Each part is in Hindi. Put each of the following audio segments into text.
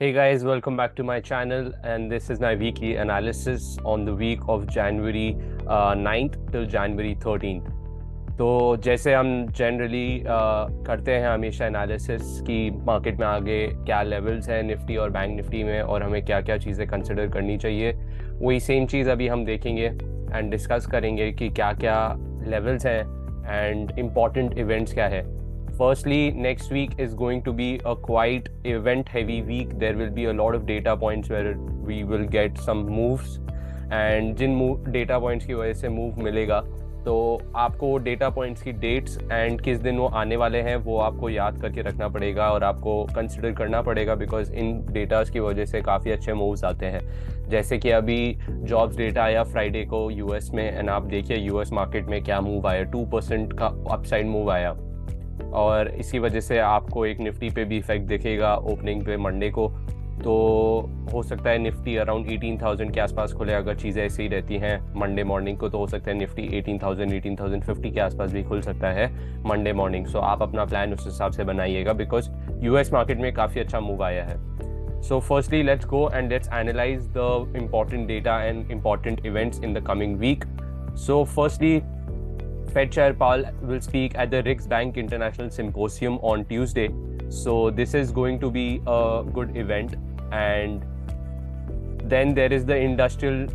Hey guys, welcome back to my channel, and this is my weekly analysis on the week of January 9th till January 13th. तो जैसे हम जनरली करते हैं हमेशा एनालिसिस कि मार्केट में आगे क्या लेवल्स हैं निफ्टी और बैंक निफ्टी में और हमें क्या क्या चीज़ें कंसिडर करनी चाहिए, वही सेम चीज़ अभी हम देखेंगे एंड डिस्कस करेंगे कि क्या क्या लेवल्स हैं एंड इम्पॉर्टेंट इवेंट्स क्या है. Firstly, next week is going to be a quite event heavy week. There will be a lot of data points where we will get some moves, and Jin data points की वजह से move मिलेगा तो आपको डेटा पॉइंट्स की डेट्स एंड किस दिन वो आने वाले हैं वो आपको याद करके रखना पड़ेगा और आपको कंसिडर करना पड़ेगा, बिकॉज इन डेटास की वजह से काफ़ी अच्छे मूव्स आते हैं. जैसे कि अभी जॉब्स डेटा आया फ्राइडे को यूएस में, एंड आप देखिए यूएस मार्केट में क्या मूव आया, 2% का अपसाइड मूव आया, और इसी वजह से आपको एक निफ्टी पे भी इफेक्ट दिखेगा ओपनिंग पे मंडे को. तो हो सकता है निफ्टी अराउंड 18,000 के आसपास खुले. अगर चीज़ें ऐसे ही रहती हैं मंडे मॉर्निंग को तो हो सकता है निफ्टी 18,000 18,050 के आसपास भी खुल सकता है मंडे मॉर्निंग. सो आप अपना प्लान उस हिसाब से बनाइएगा, बिकॉज यूएस मार्केट में काफ़ी अच्छा मूव आया है. So firstly, let's go and let's analyze the important data and important events in the coming week. So firstly, Fed Chair Powell will speak at the Riksbank International Symposium on Tuesday. So this is going to be a good event. And then there is the industrial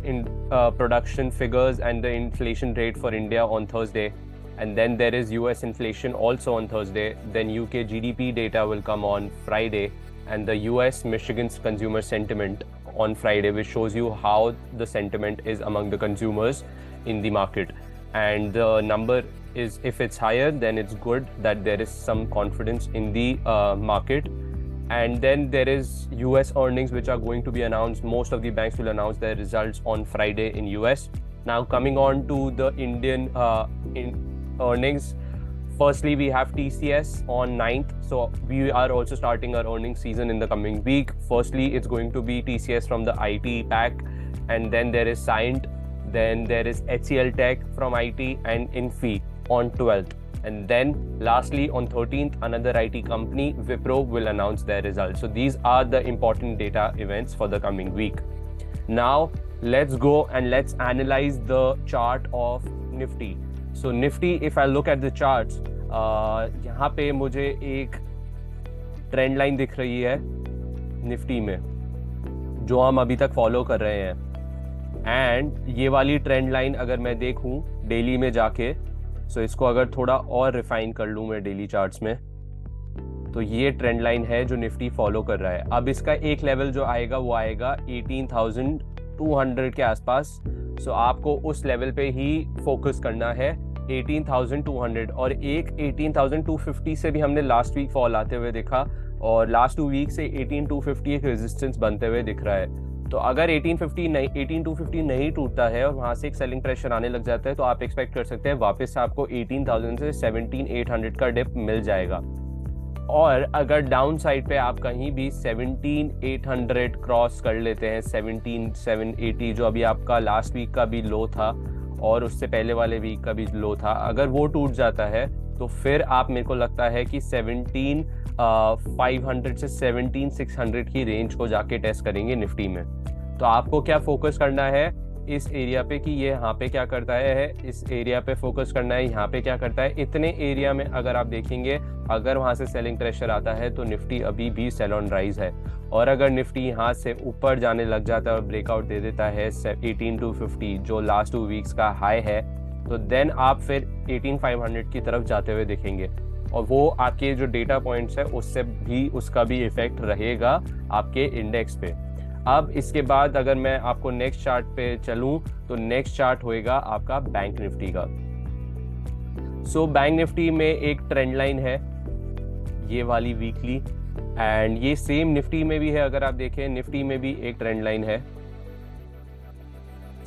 production figures and the inflation rate for India on Thursday. And then there is US inflation also on Thursday. Then UK GDP data will come on Friday. And the US Michigan's consumer sentiment on Friday, which shows you how the sentiment is among the consumers in the market. And the number is, if it's higher, then it's good that there is some confidence in the market. And then there is US earnings which are going to be announced. Most of the banks will announce their results on Friday in US. Now coming on to the Indian earnings. Firstly, we have TCS on 9th. So we are also starting our earnings season in the coming week. Firstly, it's going to be TCS from the IT pack, and then there is Cyient. Then there is HCL Tech from IT and Infi on 12th. And then lastly on 13th, another IT company, Wipro, will announce their results. So these are the important data events for the coming week. Now let's go and let's analyze the chart of Nifty. So Nifty, if I look at the charts, यहाँ पे मुझे एक ट्रेंड लाइन दिख रही है निफ्टी में जो हम अभी तक फॉलो कर रहे हैं. एंड ये वाली ट्रेंड लाइन अगर मैं देखूं डेली में जाके, सो इसको अगर थोड़ा और रिफाइन कर लूं मैं डेली चार्ट्स में, तो ये ट्रेंड लाइन है जो निफ्टी फॉलो कर रहा है. अब इसका एक लेवल जो आएगा वो आएगा 18,200 के आसपास. सो आपको उस लेवल पे ही फोकस करना है, 18,200. और एक 18,250 से भी हमने लास्ट वीक फॉल आते हुए देखा, और लास्ट 2 वीक से 18,250 एक रेजिस्टेंस बनते हुए दिख रहा है. तो अगर 18,250 नहीं टूटता है और वहाँ से एक सेलिंग प्रेशर आने लग जाता है तो आप एक्सपेक्ट कर सकते हैं वापस से आपको 18,000 से 17,800 का डिप मिल जाएगा. और अगर डाउन साइड पे आप कहीं भी 17,800 क्रॉस कर लेते हैं, 17,780 जो अभी आपका लास्ट वीक का भी लो था और उससे पहले वाले वीक का भी लो था, अगर वो टूट जाता है तो फिर आप, मेरे को लगता है कि 17,500 से 17,600 की रेंज को जाके टेस्ट करेंगे निफ्टी में. तो आपको क्या फोकस करना है इस एरिया पे कि ये यहाँ पे क्या करता है, इस एरिया पे फोकस करना है, यहाँ पे क्या करता है. इतने एरिया में अगर आप देखेंगे, अगर वहाँ से सेलिंग प्रेशर आता है तो निफ्टी अभी भी सेल ऑन राइज है. और अगर निफ्टी यहाँ से ऊपर जाने लग जाता है और ब्रेकआउट दे देता है 18,250 जो लास्ट 2 वीक्स का हाई है, तो देन आप फिर 18,500 की तरफ जाते हुए दिखेंगे. और वो आपके जो डेटा पॉइंट्स है उससे भी, उसका भी इफेक्ट रहेगा आपके इंडेक्स पे. अब इसके बाद अगर मैं आपको नेक्स्ट चार्ट पे चलूं तो नेक्स्ट चार्ट होएगा आपका बैंक निफ्टी का. सो बैंक निफ्टी में एक ट्रेंड लाइन है ये वाली वीकली, एंड ये सेम निफ्टी में भी है. अगर आप देखें निफ्टी में भी एक ट्रेंड लाइन है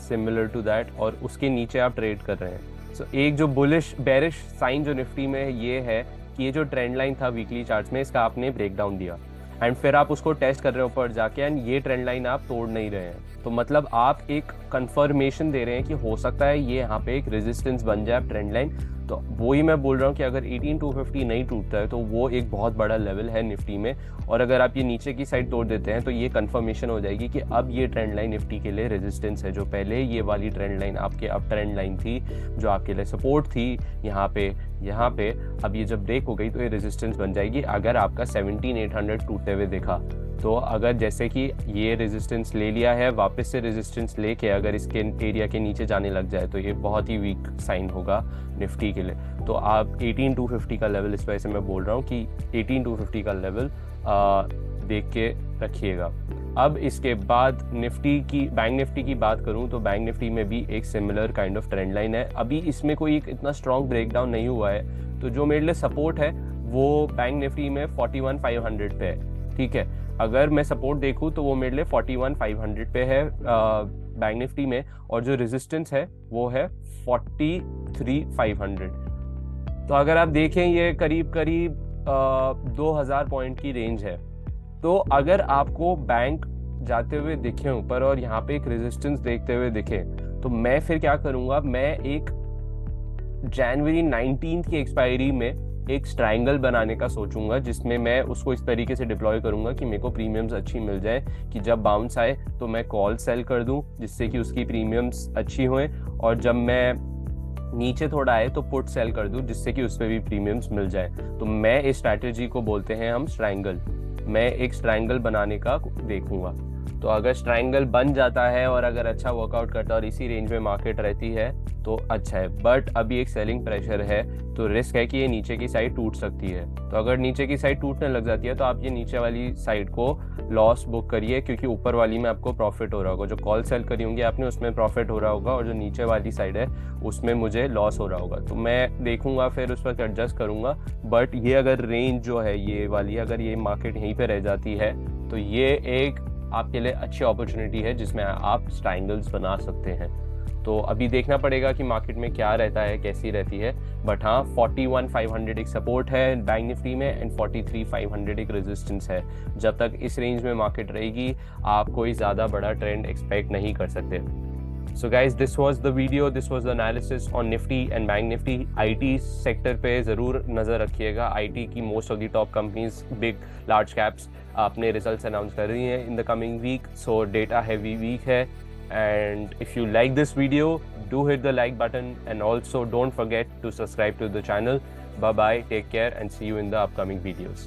सिमिलर टू दैट, और उसके नीचे आप ट्रेड कर रहे हैं. सो एक जो बुलिश बेरिश साइन जो निफ्टी में ये है कि ये जो ट्रेंड लाइन था वीकली चार्ट्स में, इसका आपने ब्रेक डाउन दिया एंड फिर आप उसको टेस्ट कर रहे हो ऊपर जाके, एंड ये ट्रेंड लाइन आप तोड़ नहीं रहे हैं. तो मतलब आप एक कंफर्मेशन दे रहे हैं कि हो सकता है ये यहाँ पे एक रेजिस्टेंस बन जाए ट्रेंड लाइन. तो वही मैं बोल रहा हूँ कि अगर 18250 नहीं टूटता है तो वो एक बहुत बड़ा लेवल है निफ्टी में, और अगर आप ये नीचे की साइड तोड़ देते हैं तो ये कंफर्मेशन हो जाएगी कि अब ये ट्रेंड लाइन निफ्टी के लिए रेजिस्टेंस है। जो पहले ये वाली ट्रेंड लाइन आपके अप ट्रेंड लाइन थी, जो आपके लिए सपोर्ट थी यहाँ पे, अब ये जब ब्रेक हो गई तो ये रेजिस्टेंस बन जाएगी अगर आपका 17800 टूटते हुए देखा। तो अगर जैसे कि ये रेजिस्टेंस ले लिया है, वापस से रेजिस्टेंस लेके अगर इसके एरिया के नीचे जाने लग जाए तो ये बहुत ही वीक साइन होगा निफ्टी के लिए। तो आप 18250 का लेवल, इस वजह से मैं बोल रहा हूँ कि 18250 का लेवल देख के रखिएगा। अब इसके बाद बैंक निफ्टी की बात करूं तो बैंक निफ्टी में भी एक similar kind of trend line है। अभी इसमें कोई एक इतना स्ट्रॉन्ग ब्रेकडाउन नहीं हुआ है, तो जो मेरे लिए सपोर्ट है वो बैंक निफ्टी में 41500 पे है। ठीक है, अगर मैं सपोर्ट देखूं तो वो मेरे लिए 41500 पे है बैंक निफ्टी में, और जो रेजिस्टेंस है वो है 43500। तो अगर आप देखें ये करीब 2000 पॉइंट की रेंज है। तो अगर आपको बैंक जाते हुए दिखे ऊपर और यहाँ पे एक रेजिस्टेंस देखते हुए दिखे, तो मैं फिर क्या करूंगा, मैं एक जनवरी 19 की एक्सपायरी में एक ट्रायंगल बनाने का सोचूंगा, जिसमें मैं उसको इस तरीके से डिप्लॉय करूंगा कि मेरे को प्रीमियम्स अच्छी मिल जाए, कि जब बाउंस आए तो मैं कॉल सेल कर दूं जिससे कि उसकी प्रीमियम्स अच्छी हों, और जब मैं नीचे थोड़ा आए तो पुट सेल कर दूं जिससे कि उस पर भी प्रीमियम्स मिल जाए। तो मैं इस स्ट्रैटेजी को बोलते हैं हम ट्रायंगल। मैं एक ट्रायंगल बनाने का देखूंगा। तो अगर ट्रायंगल बन जाता है और अगर अच्छा वर्कआउट करता है और इसी रेंज में मार्केट रहती है तो अच्छा है, बट अभी एक सेलिंग प्रेशर है, तो रिस्क है कि ये नीचे की साइड टूट सकती है। तो अगर नीचे की साइड टूटने लग जाती है तो आप ये नीचे वाली साइड को लॉस बुक करिए, क्योंकि ऊपर वाली में आपको प्रॉफिट हो रहा होगा। जो कॉल सेल करी होंगी आपने उसमें प्रॉफिट हो रहा होगा, और जो नीचे वाली साइड है उसमें मुझे लॉस हो रहा होगा। तो मैं देखूंगा, फिर उस पर एडजस्ट करूंगा। बट ये अगर रेंज जो है ये वाली, अगर ये मार्केट यहीं पर रह जाती है तो ये एक आपके लिए अच्छी अपॉर्चुनिटी है जिसमें आप ट्रायंगल्स बना सकते हैं। तो अभी देखना पड़ेगा कि मार्केट में क्या रहता है, कैसी रहती है। बट हाँ, 41500 एक सपोर्ट है बैंक निफ्टी में एंड 43500 एक रेजिस्टेंस है। जब तक इस रेंज में मार्केट रहेगी आप कोई ज़्यादा बड़ा ट्रेंड एक्सपेक्ट नहीं कर सकते। So guys, this was the video, this was the analysis on Nifty and Bank Nifty. IT sector पे ज़रूर नज़र रखिएगा। IT की most of the top companies, big large caps अपने रिजल्ट्स अनाउंस कर रही हैं in the coming week. So data heavy week है, and if you like this video, do hit the like button, and also don't forget to subscribe to the channel. Bye bye, take care, and see you in the upcoming videos.